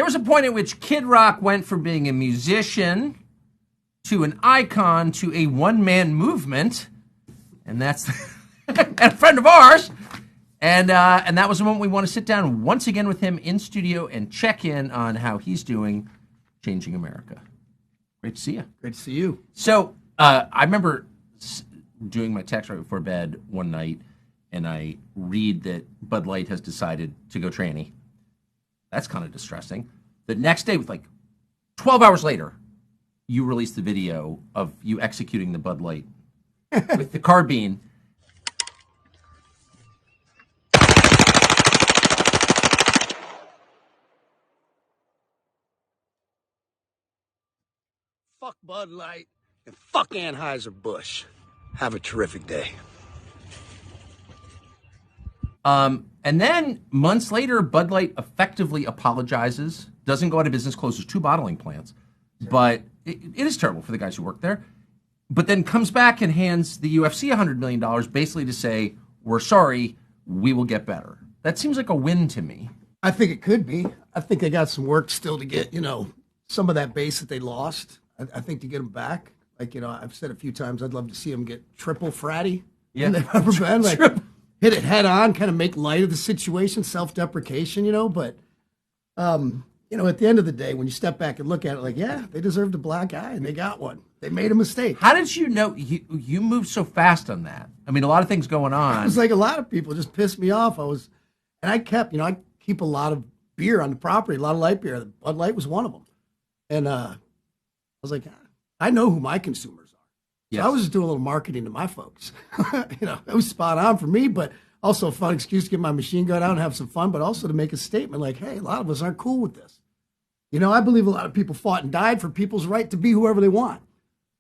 There was a point at which Kid Rock went from being a musician to an icon to a one-man movement, and that's and a friend of ours. And that was the moment we want to sit down once again with him in studio and check in on how he's doing changing America. Great to see you. Great to see you. So I remember doing my text right before bed one night, and I read that Bud Light has decided to go tranny. That's kind of distressing. The next day, with like 12 hours later, you released the video of you executing the Bud Light with the carbine. Fuck Bud Light and fuck Anheuser-Busch. Have a terrific day. And then months later, Bud Light effectively apologizes, doesn't go out of business, closes 2 bottling plants. But it is terrible for the guys who work there. But then comes back and hands the UFC $100 million basically to say, we're sorry, we will get better. That seems like a win to me. I think it could be. I think they got some work still to get, some of that base that they lost. I think to get them back. Like, I've said a few times, I'd love to see them get triple fratty. Yeah. They've ever been. Like, hit it head on, kind of make light of the situation, self-deprecation, but, at the end of the day, when you step back and look at it, like, yeah, they deserved a black eye, and they got one. They made a mistake. How did you know you moved so fast on that? I mean, a lot of things going on. It was like a lot of people just pissed me off. I keep a lot of beer on the property, a lot of light beer. Bud Light was one of them. And I was like, I know who my consumers are. Yes. So I was just doing a little marketing to my folks. It was spot on for me, but also a fun excuse to get my machine gun out and have some fun, but also to make a statement like, hey, a lot of us aren't cool with this. I believe a lot of people fought and died for people's right to be whoever they want.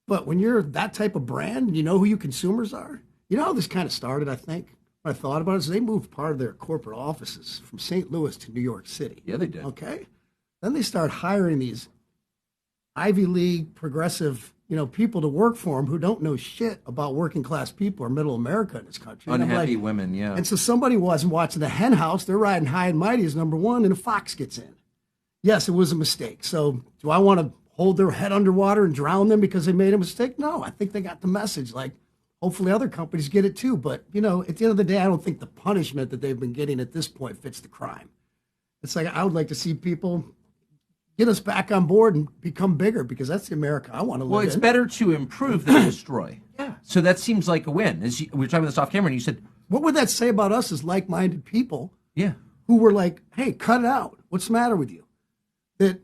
But when you're that type of brand and you know who your consumers are, how this kind of started, I think, when I thought about it, is they moved part of their corporate offices from St. Louis to New York City. Yeah, they did. Okay. Then they start hiring these Ivy League progressive, people to work for them who don't know shit about working class people or middle America in this country. Unhappy women, yeah. And so somebody wasn't watching the hen house. They're riding high and mighty as number one, and a fox gets in. Yes, it was a mistake. So do I want to hold their head underwater and drown them because they made a mistake? No, I think they got the message. Like, hopefully other companies get it too. But, at the end of the day, I don't think the punishment that they've been getting at this point fits the crime. It's like, I would like to see people get us back on board and become bigger, because that's the America I want to live in. Well, it's better to improve than destroy. Yeah. So that seems like a win. We were talking about this off camera, and you said, what would that say about us as like-minded people? Yeah. Who were like, hey, cut it out. What's the matter with you? That,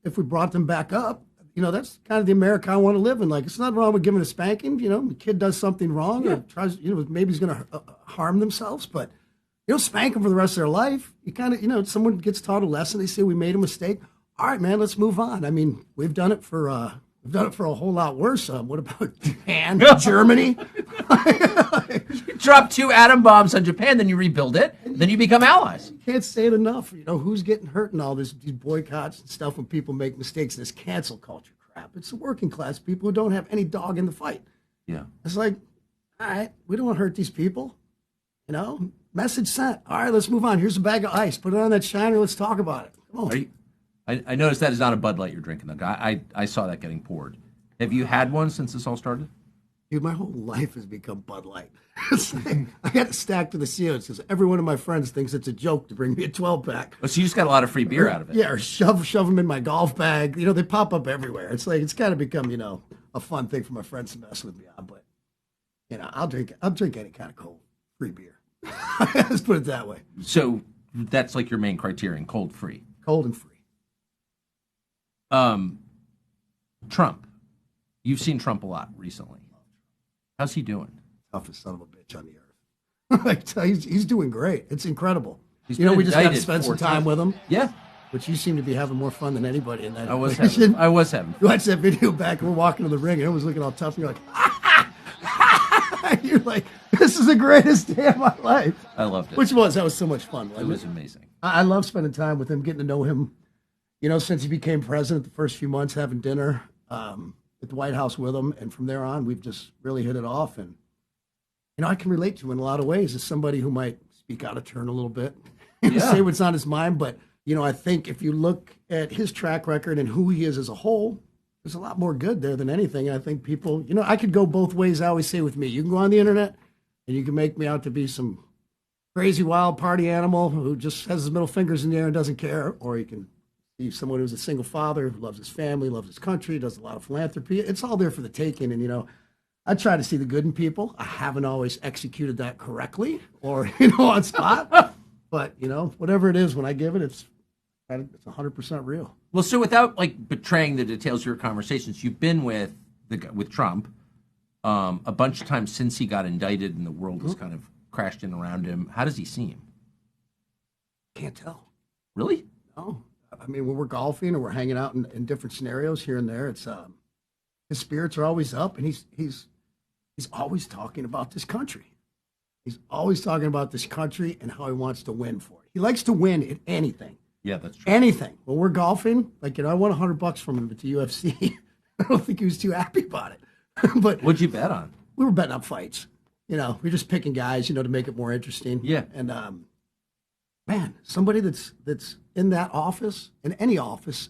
if we brought them back up, that's kind of the America I want to live in. Like, it's not wrong with giving a spanking. The kid does something wrong or tries, maybe he's going to harm themselves, but you don't spank them for the rest of their life. You kind of, someone gets taught a lesson. They say we made a mistake. All right, man, let's move on. I mean, we've done it for a whole lot worse. What about Japan, Germany? You drop 2 atom bombs on Japan, then you rebuild it, then you become allies. You can't say it enough. Who's getting hurt in all these boycotts and stuff when people make mistakes, this cancel culture crap. It's the working class people who don't have any dog in the fight. Yeah. It's like, all right, we don't want to hurt these people. Message sent. All right, let's move on. Here's a bag of ice. Put it on that shiner. Let's talk about it. Come on. I noticed that is not a Bud Light you're drinking, though. I saw that getting poured. Have you had one since this all started? Dude, my whole life has become Bud Light. It's like, I got it stacked to the ceiling because every one of my friends thinks it's a joke to bring me a 12-pack. Oh, so you just got a lot of free beer out of it. Yeah, or shove them in my golf bag. They pop up everywhere. It's like, it's got to become, a fun thing for my friends to mess with me on. But, I'll drink any kind of cold free beer. Let's put it that way. So that's like your main criterion, cold free. Cold and free. Trump. You've seen Trump a lot recently. How's he doing? Toughest son of a bitch on the earth. He's doing great. It's incredible. We just got to spend some time with him. Yeah. But you seem to be having more fun than anybody in that. I was having. You watch that video back, and we're walking to the ring, and everyone's looking all tough, and you're like, you're like, this is the greatest day of my life. I loved it. That was so much fun. It was amazing. I love spending time with him, getting to know him. Since he became president, the first few months, having dinner at the White House with him, and from there on, we've just really hit it off. And I can relate to him in a lot of ways as somebody who might speak out of turn a little bit, say what's on his mind, but I think if you look at his track record and who he is as a whole, there's a lot more good there than anything. And I think people, I could go both ways. I always say with me, you can go on the internet and you can make me out to be some crazy wild party animal who just has his middle fingers in the air and doesn't care. Or you can be someone who's a single father, who loves his family, loves his country, does a lot of philanthropy. It's all there for the taking. And, I try to see the good in people. I haven't always executed that correctly or, on spot. But, whatever it is, when I give it, it's 100% real. Well, so without betraying the details of your conversations, you've been with Trump a bunch of times since he got indicted and the world has kind of crashed in around him. How does he seem? Can't tell. Really? No. I mean, when we're golfing or we're hanging out in different scenarios here and there, it's his spirits are always up, and he's always talking about this country. He's always talking about this country and how he wants to win for it. He likes to win at anything. Yeah, that's true. Anything. When we're golfing, I won $100 from him at the UFC. I don't think he was too happy about it. But what'd you bet on? We were betting on fights. We're just picking guys, to make it more interesting. Yeah. And man, somebody that's in that office, in any office,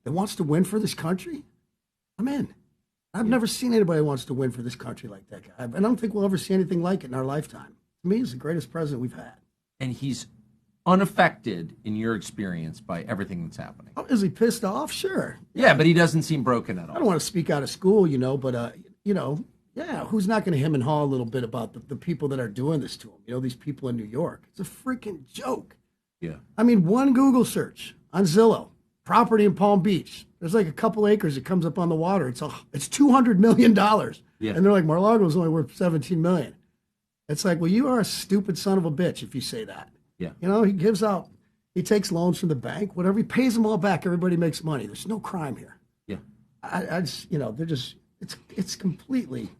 that wants to win for this country, I'm in. I've never seen anybody who wants to win for this country like that guy. And I don't think we'll ever see anything like it in our lifetime. To me, he's the greatest president we've had. And he's unaffected, in your experience, by everything that's happening. Oh, is he pissed off? Sure. Yeah, but he doesn't seem broken at all. I don't want to speak out of school, but, who's not going to hem and haw a little bit about the people that are doing this to him? These people in New York. It's a freaking joke. Yeah. I mean, one Google search on Zillow, property in Palm Beach. There's a couple acres that comes up on the water. It's $200 million. Yeah. And they're like, Mar-a-Lago's only worth $17 million. It's like, well, you are a stupid son of a bitch if you say that. Yeah. He takes loans from the bank, whatever. He pays them all back. Everybody makes money. There's no crime here. Yeah. I just, they're just, it's completely,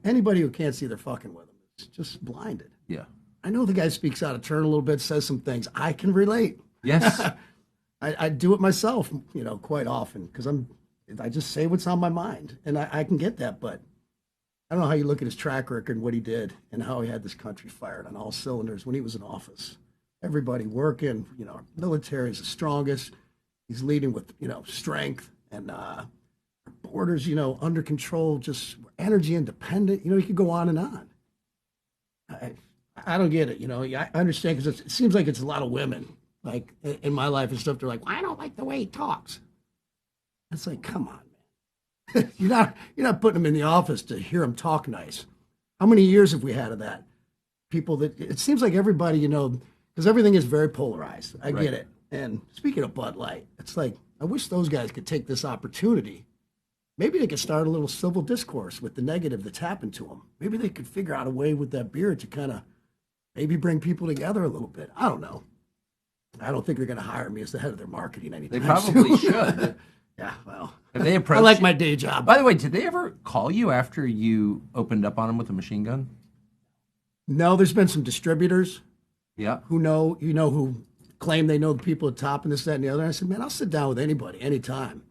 anybody who can't see they're fucking with him is just blinded. Yeah. I know the guy speaks out of turn a little bit, says some things. I can relate. Yes. I do it myself, quite often because I just say what's on my mind, and I can get that. But I don't know how you look at his track record and what he did and how he had this country fired on all cylinders when he was in office. Everybody working, our military is the strongest. He's leading with, strength and borders, under control, just energy independent. You could go on and on. I don't get it. I understand because it seems like it's a lot of women. Like in my life and stuff, they're like, well, I don't like the way he talks. It's like, come on, man. you're not putting him in the office to hear him talk nice. How many years have we had of that? People that it seems like everybody, because everything is very polarized. I get it. And speaking of Bud Light, it's like I wish those guys could take this opportunity. Maybe they could start a little civil discourse with the negative that's happened to them. Maybe they could figure out a way with that beer to kind of maybe bring people together a little bit. I don't know. I don't think they're going to hire me as the head of their marketing anytime They probably soon. should. Yeah, well, Have they approached I like my day job. By the way, did they ever call you after you opened up on them with a machine gun? No, there's been some distributors Yeah. who claim they know the people at top and this, that, and the other. And I said, man, I'll sit down with anybody, anytime.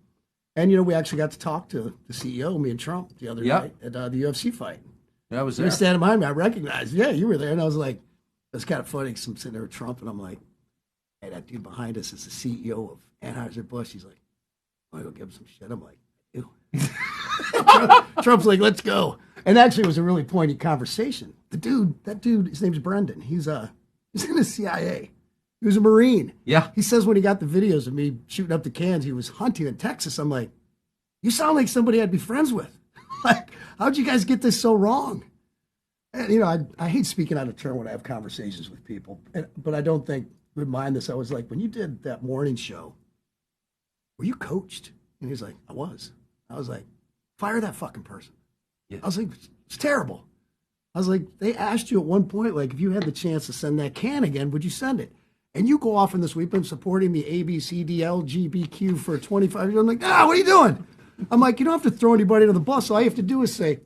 And, we actually got to talk to the CEO, me and Trump, the other night at the UFC fight. Yeah, I was He there. was standing behind me. I recognized, yeah, you were there. And I was like, that's kind of funny because I'm sitting there with Trump, and I'm like, hey, that dude behind us is the CEO of Anheuser-Busch. He's like, I want to go give him some shit. I'm like, ew. Trump's like, let's go. And actually, it was a really pointy conversation. That dude, his name's Brendan. He's in the CIA. He was a Marine. Yeah. He says when he got the videos of me shooting up the cans, he was hunting in Texas. I'm like, you sound like somebody I'd be friends with. Like, how'd you guys get this so wrong? And, I hate speaking out of turn when I have conversations with people, but I don't think would mind this. I was like, when you did that morning show, were you coached? And he's like, I was. I was like, fire that fucking person. Yeah. I was like, it's terrible. I was like, they asked you at one point, like, if you had the chance to send that can again, would you send it? And you go off in this week, been supporting the ABCDLGBQ for 25 years. I'm like, what are you doing? I'm like, you don't have to throw anybody under the bus. All you have to do is say,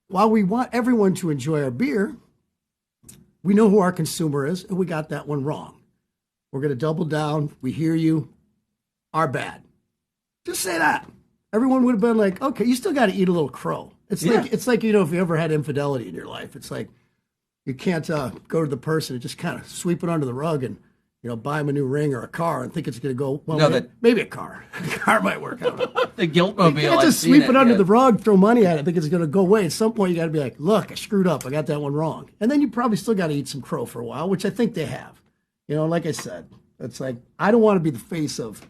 while we want everyone to enjoy our beer, we know who our consumer is, and we got that one wrong. We're going to double down. We hear you. Our bad. Just say that. Everyone would have been like, okay, you still got to eat a little crow. It's like if you ever had infidelity in your life, it's like you can't go to the person and just kind of sweep it under the rug and buy him a new ring or a car and think it's going to go, well, No, maybe a car. A car might work out. The guilt-mobile. You can't just sweep it under the rug, throw money at it, think it's going to go away. At some point, you got to be like, look, I screwed up. I got that one wrong. And then you probably still got to eat some crow for a while, which I think they have. Like I said, it's like, I don't want to be the face of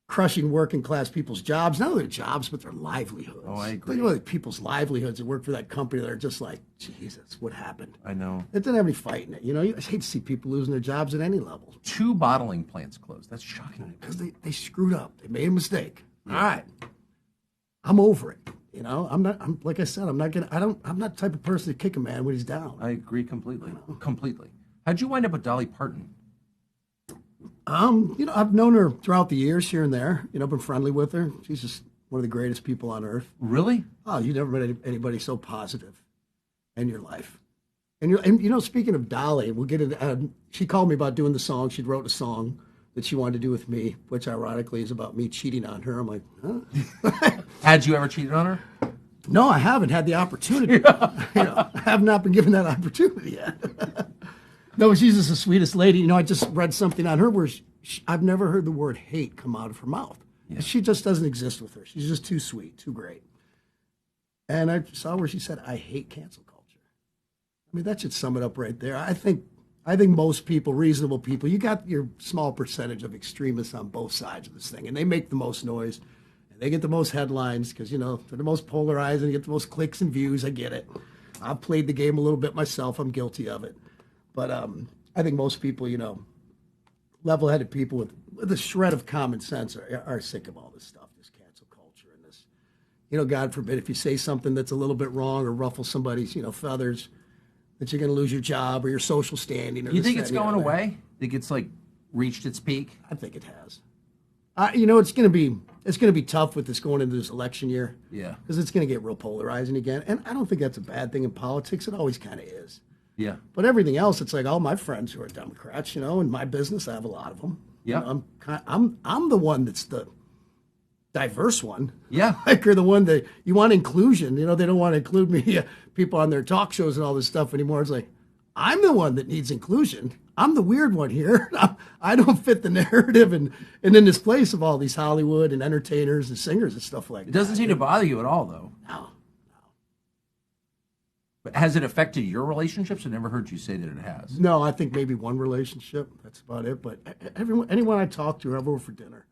crushing working class people's jobs, not their jobs, but their livelihoods. Oh, I agree. Think about people's livelihoods that work for that company that are just like, Jesus, what happened? I know. It didn't have any fight in it. I hate to see people losing their jobs at any level. 2 bottling plants closed. That's shocking. Because they screwed up. They made a mistake. All right. I'm over it. I'm like I said, I'm not the type of person to kick a man when he's down. I agree completely. Completely. How'd you wind up with Dolly Parton? I've known her throughout the years here and there. Been friendly with her. She's just one of the greatest people on earth. Really? Oh, you never met anybody so positive in your life. And speaking of Dolly, we'll get into. She called me about doing the song. She wrote a song that she wanted to do with me, which ironically is about me cheating on her. I'm like, huh? Had you ever cheated on her? No, I haven't had the opportunity. I have not been given that opportunity yet. No, she's just the sweetest lady. I just read something on her where I've never heard the word hate come out of her mouth. Yeah. She just doesn't exist with her. She's just too sweet, too great. And I saw where she said, I hate cancel culture. I mean, that should sum it up right there. I think most people, reasonable people, you got your small percentage of extremists on both sides of this thing, and they make the most noise, and they get the most headlines because, they're the most polarized and get the most clicks and views. I get it. I've played the game a little bit myself. I'm guilty of it. But I think most people, level-headed people with a shred of common sense are sick of all this stuff, this cancel culture and this, God forbid, if you say something that's a little bit wrong or ruffle somebody's, feathers, that you're going to lose your job or your social standing. Or you think it's going away? Think it's reached its peak? I think it has. It's going to be tough with this going into this election year. Yeah. Because it's going to get real polarizing again, and I don't think that's a bad thing in politics. It always kind of is. Yeah. But everything else, it's like all my friends who are Democrats, in my business, I have a lot of them. Yeah. I'm the one that's the diverse one. Yeah. You're the one that you want inclusion. They don't want to include me, people on their talk shows and all this stuff anymore. It's like, I'm the one that needs inclusion. I'm the weird one here. I don't fit the narrative and in this place of all these Hollywood and entertainers and singers and stuff like that. It doesn't seem to bother you at all, though. No. But has it affected your relationships? I never heard you say that it has. No, I think maybe one relationship. That's about it. But anyone I talk to, have over for dinner,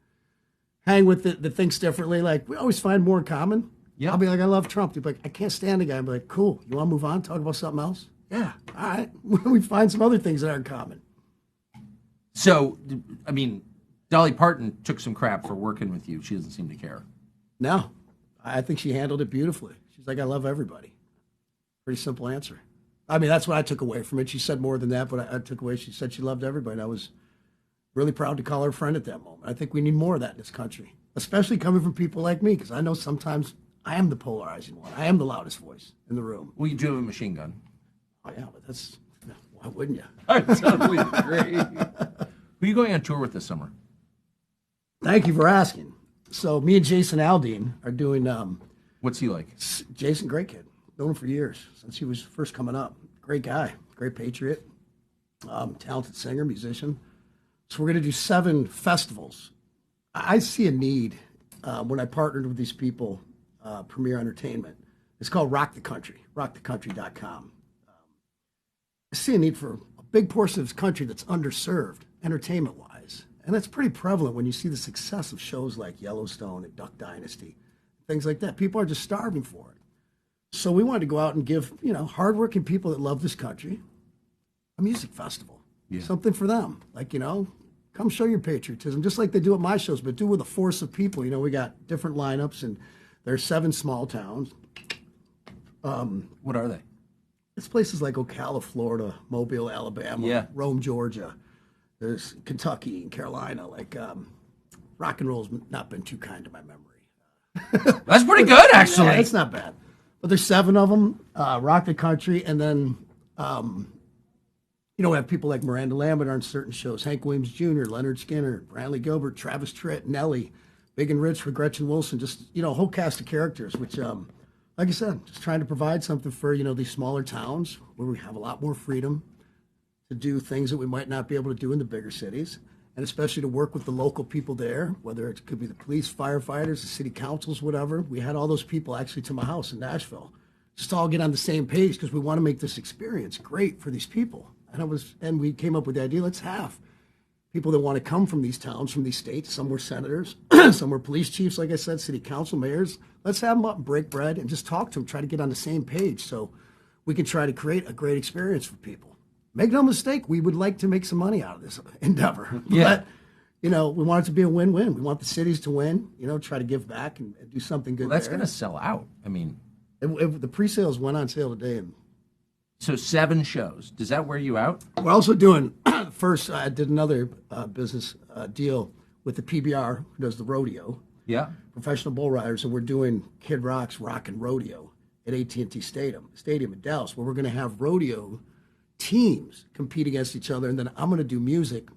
hang with that thinks differently. Like, we always find more in common. Yeah. I'll be like, I love Trump. They'll be like, I can't stand the guy. I'll be like, cool. You want to move on? Talk about something else? Yeah. All right. We find some other things that are in common. So, I mean, Dolly Parton took some crap for working with you. She doesn't seem to care. No. I think she handled it beautifully. She's like, I love everybody. Pretty simple answer. I mean, that's what I took away from it. She said more than that, but I took away, she said she loved everybody. And I was really proud to call her a friend at that moment. I think we need more of that in this country, especially coming from people like me, because I know sometimes I am the polarizing one. I am the loudest voice in the room. Well, you do have a machine gun. Oh, yeah, but why wouldn't you? I totally agree. Who are you going on tour with this summer? Thank you for asking. So me and Jason Aldean are doing... What's he like? Jason, great kid. Known him for years, since he was first coming up. Great guy, great patriot, talented singer, musician. So we're going to do 7 festivals. I see a need when I partnered with these people, Premier Entertainment. It's called Rock the Country, rockthecountry.com. I see a need for a big portion of this country that's underserved, entertainment-wise. And that's pretty prevalent when you see the success of shows like Yellowstone and Duck Dynasty, things like that. People are just starving for it. So we wanted to go out and give, hardworking people that love this country a music festival. Yeah. Something for them. Like, come show your patriotism, just like they do at my shows, but do with a force of people. We got different lineups, and there's 7 small towns. What are they? It's places like Ocala, Florida, Mobile, Alabama, Rome, Georgia. There's Kentucky and Carolina. Like, rock and roll's not been too kind to my memory. That's pretty good, actually. Yeah, it's not bad. But there's 7 of them, Rock the Country, and then, we have people like Miranda Lambert on certain shows, Hank Williams Jr., Leonard Skinner, Brantley Gilbert, Travis Tritt, Nelly, Big and Rich for Gretchen Wilson, just, a whole cast of characters, which, like I said, just trying to provide something for, these smaller towns where we have a lot more freedom to do things that we might not be able to do in the bigger cities, and especially to work with the local people there, whether it could be the police, firefighters, the city councils, whatever. We had all those people actually to my house in Nashville, just to all get on the same page because we want to make this experience great for these people. And we came up with the idea, let's have people that want to come from these towns, from these states. Some were senators, some were police chiefs, like I said, city council mayors. Let's have them up and break bread and just talk to them, try to get on the same page so we can try to create a great experience for people. Make no mistake, we would like to make some money out of this endeavor. Yeah. But, we want it to be a win-win. We want the cities to win, try to give back and do something good. Well, that's there. going to sell out. I mean, the pre-sales went on sale today. And so 7 shows. Does that wear you out? we're also doing, first, I did another business deal with the PBR, who does the rodeo, Yeah. professional bull riders, and we're doing Kid Rock's Rockin' Rodeo at AT&T Stadium in Dallas, where we're going to have rodeo teams compete against each other, and then I'm going to do music.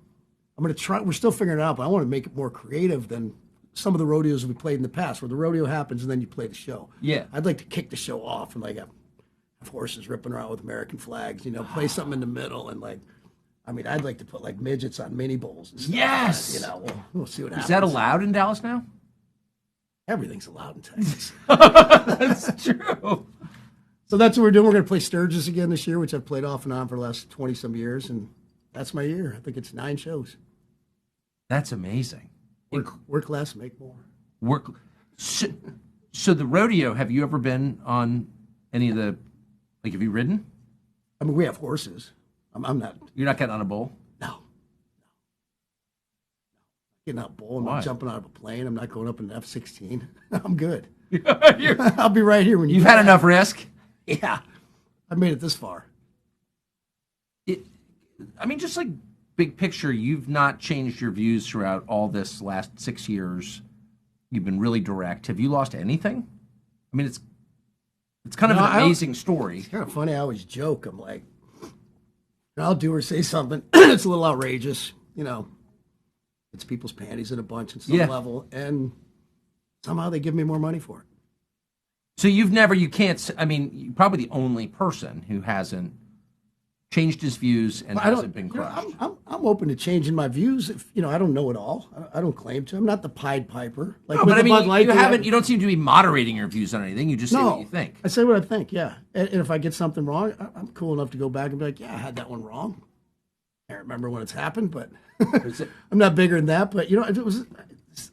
I'm going to try. We're still figuring it out, but I want to make it more creative than some of the rodeos we played in the past, where the rodeo happens and then you play the show. Yeah. I'd like to kick the show off and have horses ripping around with American flags. Play something in the middle and I'd like to put midgets on mini bowls. And stuff. Yes. We'll see what happens. Is that allowed in Dallas now? Everything's allowed in Texas. That's true. So that's what we're doing. We're going to play Sturgis again this year, which I've played off and on for the last 20-some years, and that's my year. I think it's 9 shows. That's amazing. Work less, make more. So the rodeo, have you ever been on any of the, have you ridden? I mean, we have horses. I'm not. You're not getting on a bull? No. Getting out a bull. I'm Why? not jumping out of a plane. I'm not going up in an F-16. I'm good. You've I'll be right here when you. had enough risk? Yeah. I made it this far. Just big picture, you've not changed your views throughout all this last 6 years. You've been really direct. Have you lost anything? I mean, it's kind of an amazing story. It's kind of funny. I always joke. I'm like, I'll do or say something. It's a little outrageous. It's people's panties in a bunch at some level. And somehow they give me more money for it. So you're probably the only person who hasn't changed his views and hasn't been crushed. I'm open to changing my views. If I don't know it all. I don't claim to. I'm not the Pied Piper. No, but you don't seem to be moderating your views on anything. You just say what you think. I say what I think. Yeah, and if I get something wrong, I'm cool enough to go back and be like, yeah, I had that one wrong. I can't remember when it's happened, but I'm not bigger than that. But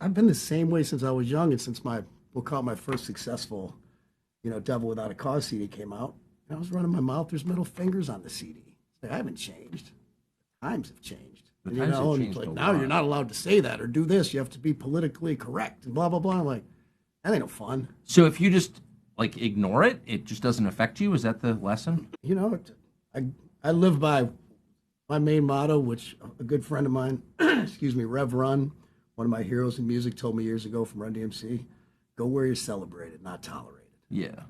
I've been the same way since I was young, and since we'll call it my first successful, Devil Without a Cause CD came out. I was running my mouth. There's middle fingers on the CD. I haven't changed. Times have changed. Now you're not allowed to say that or do this. You have to be politically correct and blah, blah, blah. I'm like, that ain't no fun. So if you just ignore it, it just doesn't affect you? Is that the lesson? I live by my main motto, which a good friend of mine, Rev Run, one of my heroes in music, told me years ago from Run DMC, go where you're celebrated, not tolerated. Yeah.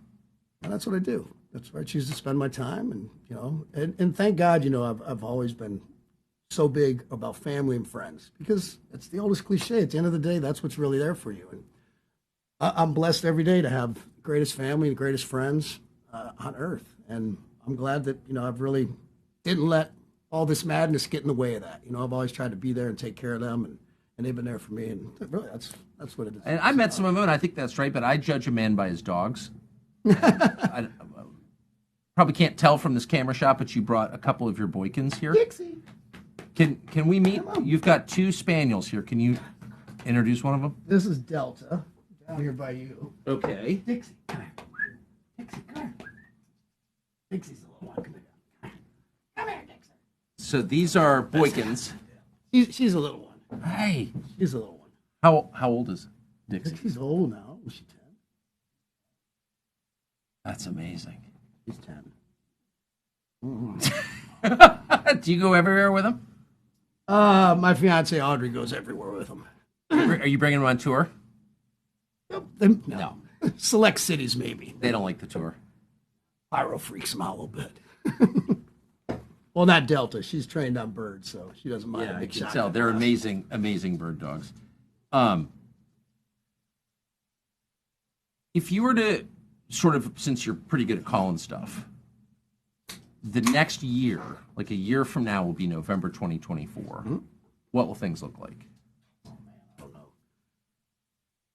And that's what I do. That's where I choose to spend my time. And thank God, I've always been so big about family and friends because it's the oldest cliche. At the end of the day, that's what's really there for you. And I'm blessed every day to have the greatest family and greatest friends on earth. And I'm glad that, I've really didn't let all this madness get in the way of that. I've always tried to be there and take care of them, and they've been there for me. And really, that's what it is. And I met some of them, and I think that's right, but I judge a man by his dogs. I probably can't tell from this camera shot, but you brought a couple of your Boykins here. Dixie. Can we meet? You've got 2 spaniels here. Can you introduce one of them? This is Delta, down here by you. Okay. Dixie, come here. Dixie, come here. Dixie's the little one. Come here. Come here, Dixie. So these are Boykins. She's a little one. Hey. She's a little one. How old is Dixie? She's old now. Was she 10? That's amazing. She's 10. Do you go everywhere with him? My fiance Audrey goes everywhere with him. Are you bringing him on tour? No. Select cities, maybe. They don't like the tour. Pyro freaks them out a little bit. Well, not Delta. She's trained on birds, so she doesn't mind a big shot. Tell. They're amazing, amazing bird dogs. If you were to sort of, since you're pretty good at calling stuff, the next year, like a year from now, will be November 2024. What will things look like? I don't know.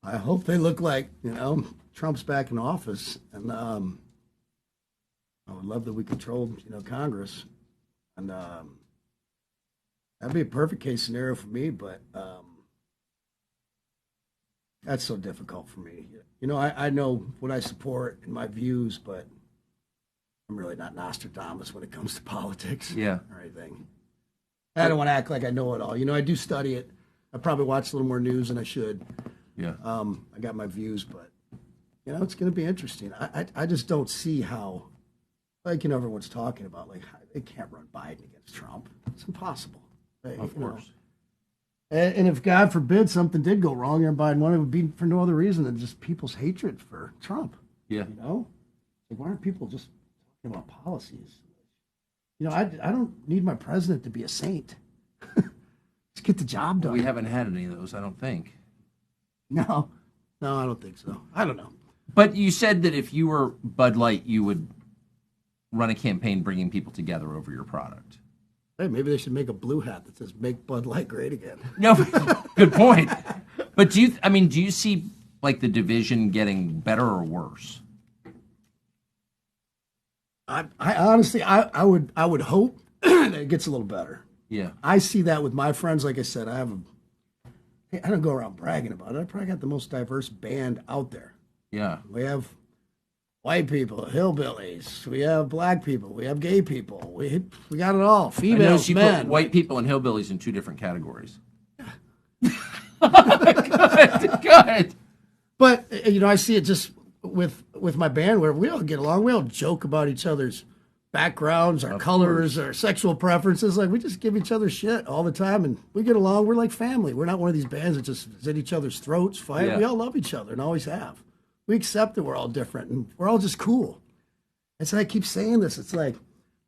I hope they look like, Trump's back in office, and I would love that we controlled, Congress, and that'd be a perfect case scenario for me, but that's so difficult for me. I know what I support and my views, but I'm really not Nostradamus when it comes to politics Yeah. or anything. I don't want to act like I know it all. I do study it. I probably watch a little more news than I should. Yeah. I got my views, but it's going to be interesting. I just don't see how, everyone's talking about, they can't run Biden against Trump. It's impossible. Of course. And if God forbid something did go wrong and Biden won, it would be for no other reason than just people's hatred for Trump. Yeah. Why aren't people just talking about policies? I don't need my president to be a saint. Just get the job done. We haven't had any of those, I don't think. No, I don't think so. I don't know. But you said that if you were Bud Light, you would run a campaign bringing people together over your product. Hey, maybe they should make a blue hat that says "Make Bud Light Great Again." No, good point. But do you see the division getting better or worse? I honestly, I would hope that it gets a little better. Yeah, I see that with my friends. Like I said, I don't go around bragging about it. I probably got the most diverse band out there. Yeah, we have white people, hillbillies. We have black people. We have gay people. We got it all. Females, men. Put white people and hillbillies in two different categories. Good. But I see it just with my band where we all get along. We all joke about each other's backgrounds, our colors, our sexual preferences. We just give each other shit all the time, and we get along. We're like family. We're not one of these bands that just is at each other's throats, fight. Yeah. We all love each other and always have. We accept that we're all different, and we're all just cool. And so I keep saying this. It's like,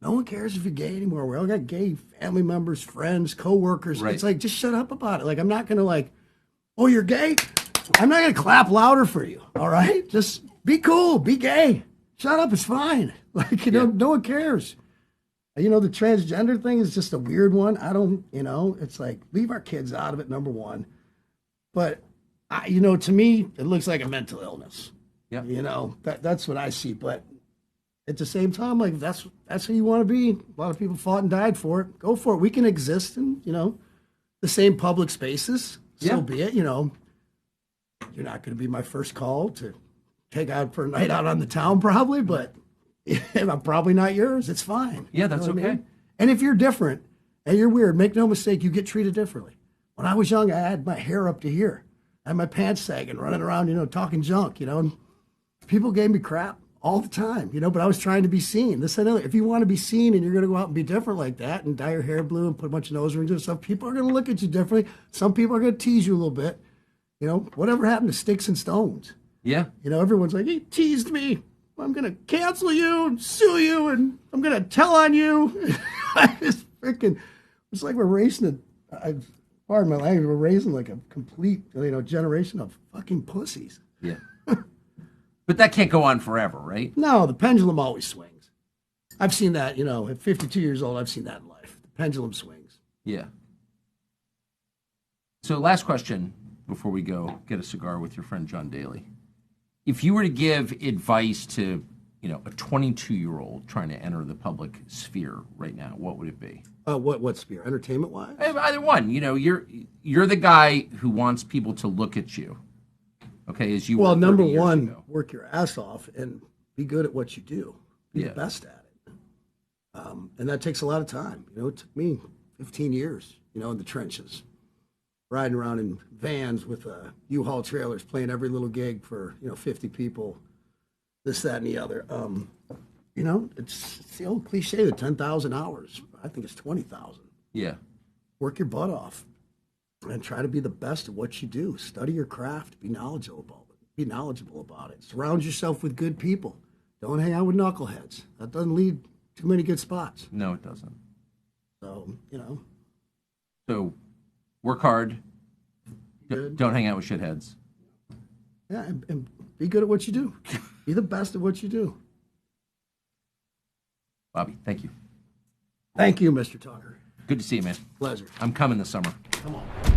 no one cares if you're gay anymore. We all got gay family members, friends, co-workers. Right. It's like, just shut up about it. I'm not going to oh, you're gay? I'm not going to clap louder for you, all right? Just be cool, be gay. Shut up, it's fine. No one cares. The transgender thing is just a weird one. I don't, it's leave our kids out of it, number one. But to me, it looks like a mental illness. Yeah. That's what I see. But at the same time, that's who you want to be. A lot of people fought and died for it. Go for it. We can exist in, the same public spaces. So be it. You're not going to be my first call to take out for a night out on the town, probably, but I'm probably not yours. It's fine. Yeah, that's okay. I mean? And if you're different and you're weird, make no mistake, you get treated differently. When I was young, I had my hair up to here. I had my pants sagging, running around, talking junk, and people gave me crap all the time, but I was trying to be seen. This and other. If you want to be seen and you're going to go out and be different like that and dye your hair blue and put a bunch of nose rings and stuff, people are going to look at you differently. Some people are going to tease you a little bit. Whatever happened to sticks and stones? Yeah. Everyone's like, he teased me. I'm going to cancel you and sue you and I'm going to tell on you. It's like we're racing pardon my language, we're raising a complete, generation of fucking pussies. Yeah. But that can't go on forever, right? No, the pendulum always swings. I've seen that, at 52 years old, I've seen that in life. The pendulum swings. Yeah. So last question before we go get a cigar with your friend John Daly. If you were to give advice to, a 22-year-old trying to enter the public sphere right now, what would it be? What sphere? Entertainment-wise? Either one. You're the guy who wants people to look at you. Okay, as you well, were number 30 years one, ago. Work your ass off and be good at what you do. Be the best at it. And that takes a lot of time. It took me 15 years, in the trenches. Riding around in vans with U-Haul trailers, playing every little gig for 50 people, this, that, and the other. It's the old cliche, the 10,000 hours. I think it's 20,000. Yeah. Work your butt off and try to be the best at what you do. Study your craft. Be knowledgeable about it. Surround yourself with good people. Don't hang out with knuckleheads. That doesn't lead to many good spots. No, it doesn't. So, So, work hard. Good. Don't hang out with shitheads. Yeah, and be good at what you do. Be the best at what you do. Bobby, thank you. Thank you, Mr. Tucker. Good to see you, man. Pleasure. I'm coming this summer. Come on.